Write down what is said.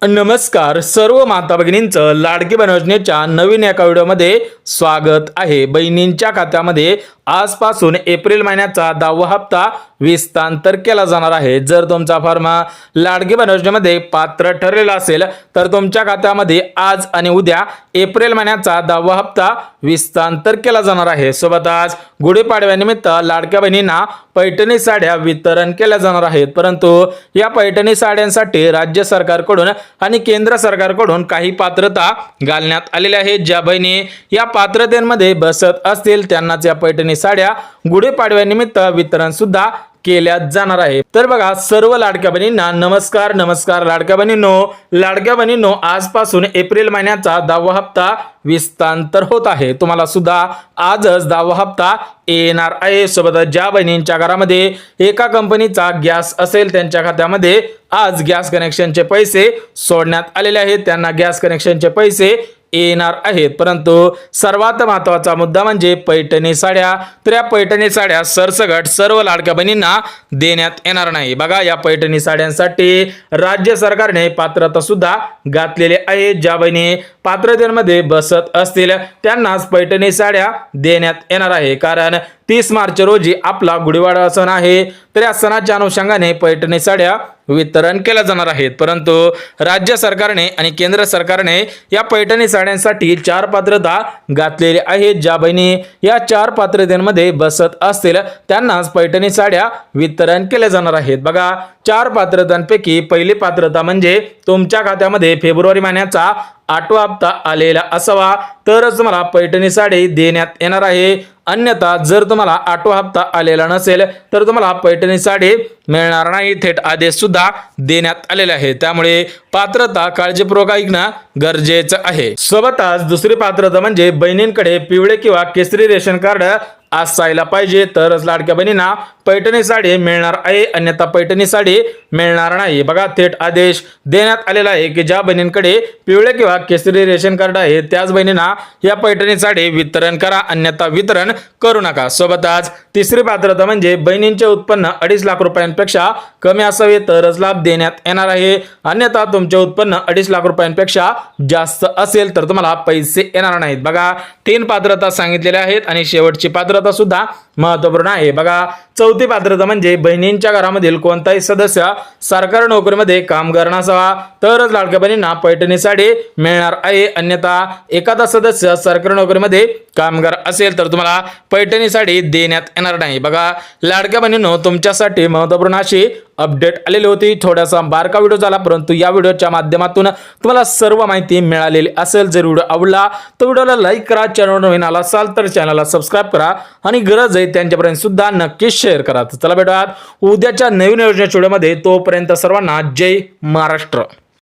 नमस्कार सर्व माता भगिनींचं लाडकी बहीण योजनेच्या नवीन एका व्हिडिओमध्ये स्वागत आहे। बहिणींच्या खात्यामध्ये आजपासून एप्रिल महिन्याचा 10वा हप्ता विस्तांतर केला जाणार आहे। जर तुमचा फॉर्म लाडकी बहीण योजनेमध्ये पात्र ठरलेला असेल तर तुमच्या खात्यामध्ये आज आणि उद्या एप्रिल महिन्याचा 10वा हप्ता विस्तांतर केला जाणार आहे। सोबतच गुढीपाडव्यानिमित्त लाडक्या बहिणींना पैठणी साड्या वितरण केल्या जाणार आहेत। परंतु या पैठणी साड्यांसाठी राज्य सरकारकडून आणि केंद्र सरकारकडून काही पात्रता घालण्यात आलेल्या आहेत। ज्या बहिणी या पात्रतेमध्ये बसत असतील त्यांनाच या पैठणी साड्या गुढीपाडव्यानिमित्त वितरण सुद्धा केल्या जाणार आहे। तर बघा सर्व लाडक्या बहिणींना नमस्कार लाडक्या बहिणींनो आजपासून एप्रिल महिन्याचा 10वा हप्ता विस्तांतर होत आहे। तुम्हाला सुद्धा आजच 10वा हप्ता येणार आहे। सोबतच ज्या बहिणींच्या घरामध्ये एका कंपनीचा गॅस असेल त्यांच्या खात्यामध्ये आज गॅस कनेक्शनचे पैसे सोडण्यात आलेले आहेत, त्यांना गॅस कनेक्शनचे पैसे येणार आहेत। परंतु सर्वात महत्त्वाचा मुद्दा म्हणजे पैठणी साड्या, तर या पैठणी साड्या सरसकट सर्व लाडक्या बहिणींना देण्यात येणार नाही। बघा या पैठणी साड्यांसाठी राज्य सरकारने पात्रता सुद्धा घातलेली आहे। ज्या बहिणी पात्रतेमध्ये बसत असतील त्यांनाच पैठणी साड्या देण्यात येणार आहे। कारण 30 मार्च रोजी आपला गुढीपाडवा सण आहे, तर या सणाच्या अनुषंगाने पैठणी साड्या वितरण केल्या जाणार आहेत। परंतु राज्य सरकारने आणि केंद्र सरकारने या पैठणी साड्यांसाठी 4 पात्रता घातलेली आहेत। ज्या बहिणी या 4 पात्रतेमध्ये बसत असतील त्यांनाच पैठणी साड्या वितरण केल्या जाणार आहेत। बघा 4 पात्रतांपैकी पहिली पात्रता म्हणजे तुमच्या खात्यामध्ये फेब्रुवारी महिन्याचा 8वा हप्ता आलेला असावा तरच तुम्हाला पैठणी साडी देण्यात येणार आहे। अन्यथा जर तुम्हाला 8वा हप्ता आलेला नसेल तर तुम्हाला पैठणी साडी मिळणार नाही। थेट आदेश सुद्धा देण्यात आलेले आहे, त्यामुळे पात्रता काळजीपूर्वक ऐकणं गरजेचं आहे। सोबतच दुसरी पात्रता म्हणजे बहिणींकडे पिवळे किंवा केसरी रेशन कार्ड असायला पाहिजे तरच लाडक्या बहिणींना पैठणी साडी मिळणार आहे, अन्यथा पैठणी साडी मिळणार नाही। बघा थेट आदेश देण्यात आलेला आहे की ज्या बहिणींकडे पिवळे किंवा केसरी रेशन कार्ड आहे त्याच बहिणींना या पैठणी साडी वितरण करा, अन्यथा वितरण करू नका। सोबतच तिसरी पात्रता म्हणजे बहिणींचे उत्पन्न 2.5 लाख रुपयांपेक्षा कमी असावे तरच लाभ देण्यात येणार आहे, अन्यथा तुमचे उत्पन्न 2.5 लाख रुपयांपेक्षा जास्त असेल तर तुम्हाला पैसे येणार नाहीत। बघा 3 पात्रता सांगितलेल्या आहेत आणि शेवटची पात्रता सुद्धा महत्त्वपूर्ण आहे। बघा चौथी पात्रता म्हणजे बहिणींच्या घरामधील कोणताही सदस्य सरकारी नोकरीमध्ये कामगार नसावा तरच लाडक्या बहिणींना पैठणी साडी मिळणार आहे, अन्यथा एखादा सदस्य सरकारी नोकरीमध्ये कामगार असेल तर तुम्हाला पैठणी साडी देण्यात येणार नाही। बघा लाडक्या बहिणींनो तुमच्यासाठी महत्त्वपूर्ण अशी अपडेट आलेली होती। थोडासा बारका व्हिडिओ झाला, परंतु या व्हिडिओच्या माध्यमातून तुम्हाला सर्व माहिती मिळालेली असेल। जर व्हिडिओ आवडला तर व्हिडिओला लाईक करा, चॅनलवर नवीन आला असाल तर चॅनलला सबस्क्राइब करा आणि गरज आहे त्यांच्यापर्यंत सुद्धा नक्कीच शेअर करा। चला भेटूयात उद्याच्या नवीन योजनेच्या व्हिडिओमध्ये, तोपर्यंत सर्वांना जय महाराष्ट्र।